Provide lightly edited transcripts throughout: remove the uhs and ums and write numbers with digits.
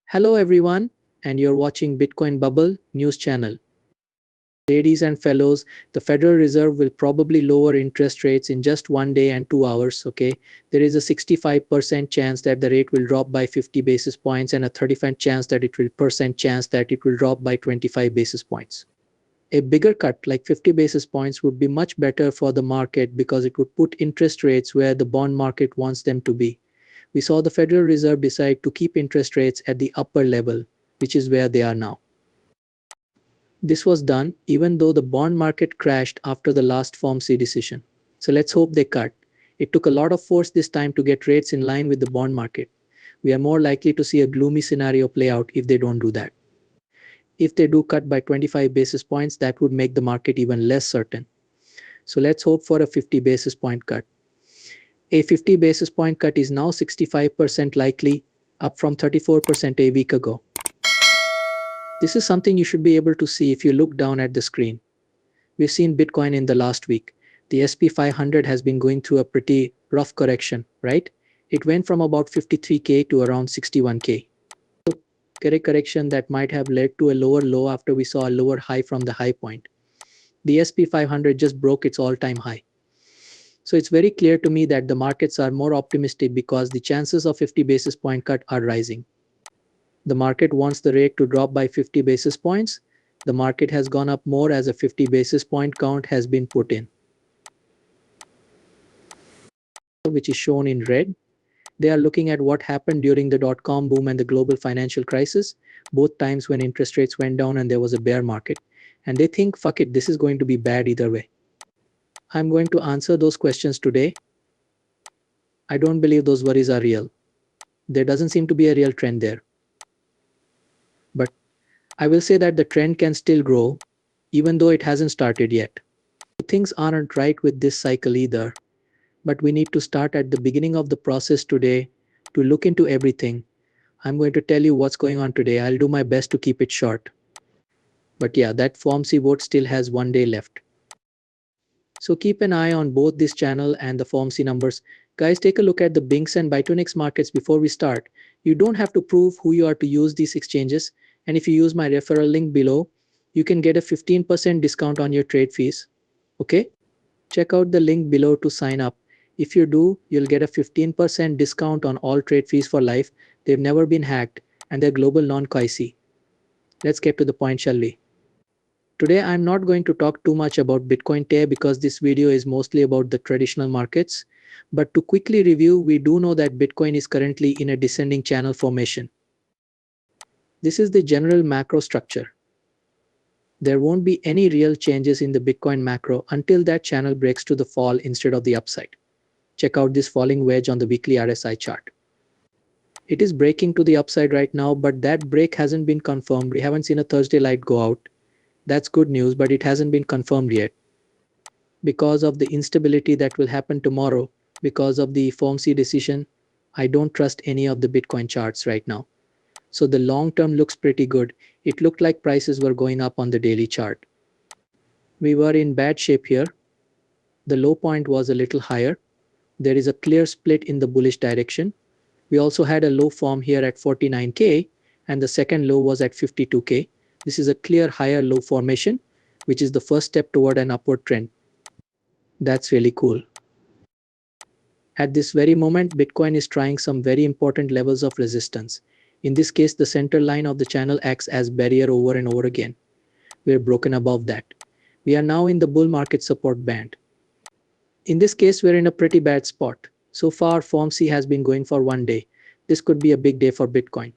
Hello everyone, and you're watching Bitcoin Bubble news channel. Ladies and fellows, the Federal Reserve will probably lower interest rates in just 1 day and 2 hours, okay? There is a 65% chance that the rate will drop by 50 basis points and a 35% chance that it will drop by 25 basis points. A bigger cut like 50 basis points would be much better for the market because it would put interest rates where the bond market wants them to be. We saw the Federal Reserve decide to keep interest rates at the upper level, which is where they are now. This was done even though the bond market crashed after the last FOMC decision. So let's hope they cut. It took a lot of force this time to get rates in line with the bond market. We are more likely to see a gloomy scenario play out if they don't do that. If they do cut by 25 basis points, that would make the market even less certain. So let's hope for a 50 basis point cut. A 50 basis point cut is now 65% likely, up from 34% a week ago. This is something you should be able to see if you look down at the screen. We've seen Bitcoin in the last week. The SP 500 has been going through a pretty rough correction, right? It went from about 53K to around 61K. A correction that might have led to a lower low after we saw a lower high from the high point. The SP 500 just broke its all-time high. So it's very clear to me that the markets are more optimistic because the chances of 50 basis point cut are rising. The market wants the rate to drop by 50 basis points. The market has gone up more as a 50 basis point count has been put in, which is shown in red. They are looking at what happened during the dot-com boom and the global financial crisis, both times when interest rates went down and there was a bear market. And they think, fuck it, this is going to be bad either way. I'm going to answer those questions today. I don't believe those worries are real. There doesn't seem to be a real trend there. But I will say that the trend can still grow, even though it hasn't started yet. Things aren't right with this cycle either, but we need to start at the beginning of the process today to look into everything. I'm going to tell you what's going on today. I'll do my best to keep it short. But yeah, that FOMC vote still has 1 day left. So keep an eye on both this channel and the FOMC numbers. Guys, take a look at the Binx and Bitonics markets before we start. You don't have to prove who you are to use these exchanges. And if you use my referral link below, you can get a 15% discount on your trade fees. Okay? Check out the link below to sign up. If you do, you'll get a 15% discount on all trade fees for life. They've never been hacked and they're global non-KYC. Let's get to the point, shall we? Today, I'm not going to talk too much about Bitcoin today because this video is mostly about the traditional markets. But to quickly review, we do know that Bitcoin is currently in a descending channel formation. This is the general macro structure. There won't be any real changes in the Bitcoin macro until that channel breaks to the fall instead of the upside. Check out this falling wedge on the weekly RSI chart. It is breaking to the upside right now, but that break hasn't been confirmed. We haven't seen a Thursday light go out. That's good news, but it hasn't been confirmed yet. Because of the instability that will happen tomorrow, because of the FOMC decision, I don't trust any of the Bitcoin charts right now. So the long term looks pretty good. It looked like prices were going up on the daily chart. We were in bad shape here. The low point was a little higher. There is a clear split in the bullish direction. We also had a low form here at 49K and the second low was at 52K. This is a clear higher low formation, which is the first step toward an upward trend. That's really cool. At this very moment, Bitcoin is trying some very important levels of resistance. In this case, the center line of the channel acts as barrier over and over again. We're broken above that. We are now in the bull market support band. In this case, we're in a pretty bad spot. So far, FOMC has been going for 1 day. This could be a big day for Bitcoin.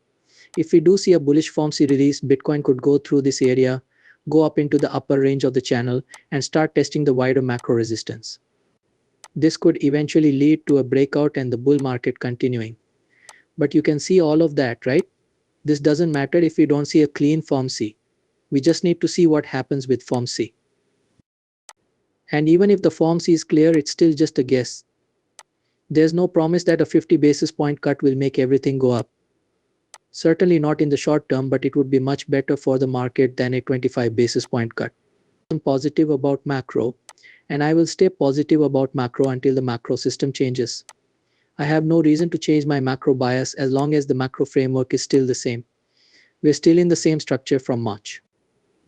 If we do see a bullish FOMC release, Bitcoin could go through this area, go up into the upper range of the channel, and start testing the wider macro resistance. This could eventually lead to a breakout and the bull market continuing. But you can see all of that, right? This doesn't matter if we don't see a clean FOMC. We just need to see what happens with FOMC. And even if the FOMC is clear, it's still just a guess. There's no promise that a 50 basis point cut will make everything go up. Certainly not in the short term, but it would be much better for the market than a 25 basis point cut. I'm positive about macro, and I will stay positive about macro until the macro system changes. I have no reason to change my macro bias as long as the macro framework is still the same. We're still in the same structure from March.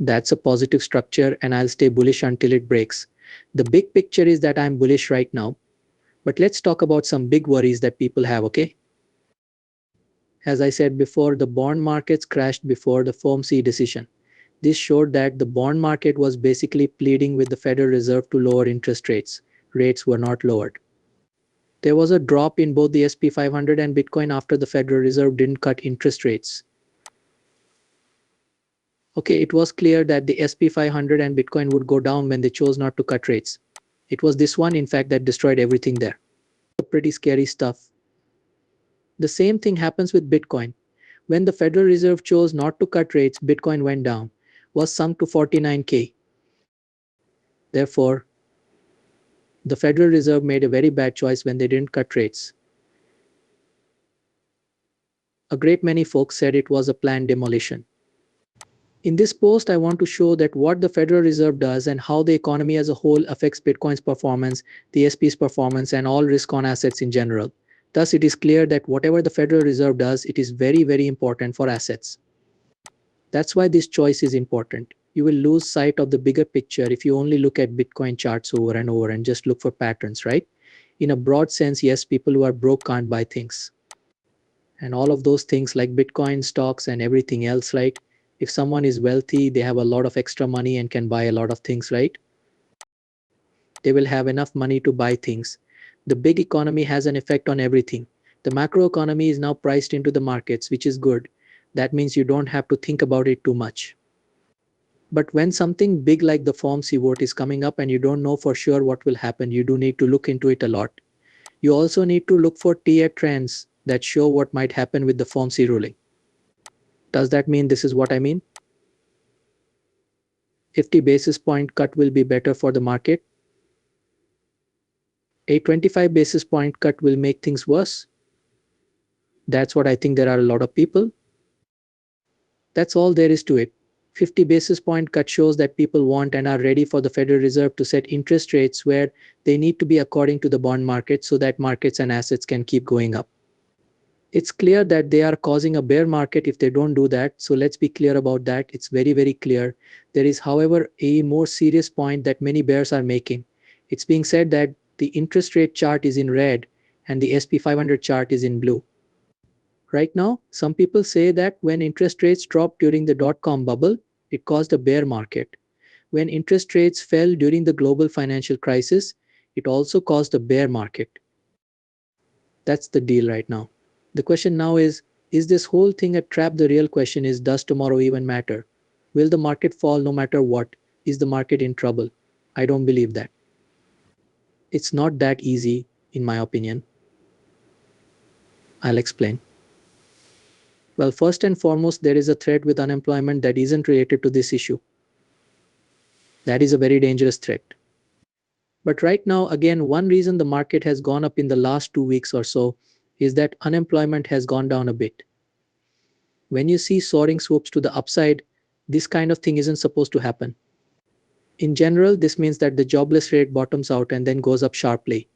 That's a positive structure and I'll stay bullish until it breaks. The big picture is that I'm bullish right now. But let's talk about some big worries that people have, okay? As I said before, the bond markets crashed before the FOMC decision. This showed that the bond market was basically pleading with the Federal Reserve to lower interest rates. Rates were not lowered. There was a drop in both the SP 500 and Bitcoin after the Federal Reserve didn't cut interest rates. Okay, it was clear that the SP 500 and Bitcoin would go down when they chose not to cut rates. It was this one, in fact, that destroyed everything there. Pretty scary stuff. The same thing happens with Bitcoin. When the Federal Reserve chose not to cut rates, Bitcoin went down, was sunk to 49K. Therefore, the Federal Reserve made a very bad choice when they didn't cut rates. A great many folks said it was a planned demolition. In this post, I want to show that what the Federal Reserve does and how the economy as a whole affects Bitcoin's performance, the SP's performance, and all risk-on assets in general. Thus, it is clear that whatever the Federal Reserve does, it is very, very important for assets. That's why this choice is important. You will lose sight of the bigger picture if you only look at Bitcoin charts over and over and just look for patterns, right? In a broad sense, yes, people who are broke can't buy things. And all of those things like Bitcoin, stocks, and everything else, right? If someone is wealthy, they have a lot of extra money and can buy a lot of things, right? They will have enough money to buy things. The big economy has an effect on everything. The macro economy is now priced into the markets, which is good. That means you don't have to think about it too much. But when something big like the FOMC vote is coming up and you don't know for sure what will happen, you do need to look into it a lot. You also need to look for tier trends that show what might happen with the FOMC ruling. Does that mean this is what I mean? 50 basis point cut will be better for the market. A 25 basis point cut will make things worse. That's what I think there are a lot of people. That's all there is to it. 50 basis point cut shows that people want and are ready for the Federal Reserve to set interest rates where they need to be according to the bond market so that markets and assets can keep going up. It's clear that they are causing a bear market if they don't do that. So let's be clear about that. It's very, very clear. There is, however, a more serious point that many bears are making. It's being said that the interest rate chart is in red and the SP 500 chart is in blue. Right now, some people say that when interest rates dropped during the dot-com bubble, it caused a bear market. When interest rates fell during the global financial crisis, it also caused a bear market. That's the deal right now. The question now is this whole thing a trap? The real question is, does tomorrow even matter? Will the market fall no matter what? Is the market in trouble? I don't believe that. It's not that easy, in my opinion. I'll explain. Well, first and foremost, there is a threat with unemployment that isn't related to this issue. That is a very dangerous threat. But right now, again, one reason the market has gone up in the last 2 weeks or so is that unemployment has gone down a bit. When you see soaring swoops to the upside, this kind of thing isn't supposed to happen. In general, this means that the jobless rate bottoms out and then goes up sharply.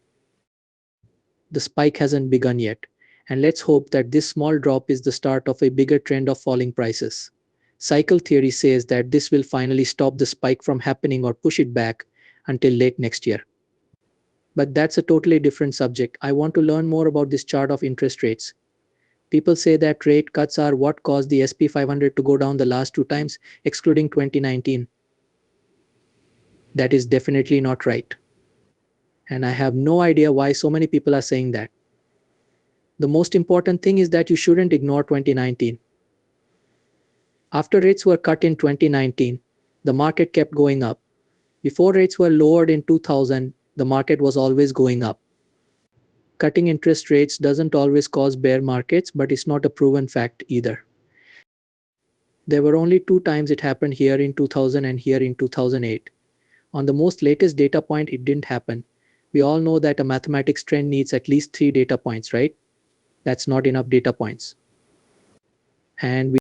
The spike hasn't begun yet, and let's hope that this small drop is the start of a bigger trend of falling prices. Cycle theory says that this will finally stop the spike from happening or push it back until late next year. But that's a totally different subject. I want to learn more about this chart of interest rates. People say that rate cuts are what caused the SP 500 to go down the last 2 times, excluding 2019. That is definitely not right. And I have no idea why so many people are saying that. The most important thing is that you shouldn't ignore 2019. After rates were cut in 2019, the market kept going up. Before rates were lowered in 2000, the market was always going up. Cutting interest rates doesn't always cause bear markets, but it's not a proven fact either. There were only 2 times it happened, here in 2000 and here in 2008. On the most latest data point, it didn't happen. We all know that a mathematics trend needs at least 3 data points, right? That's not enough data points. And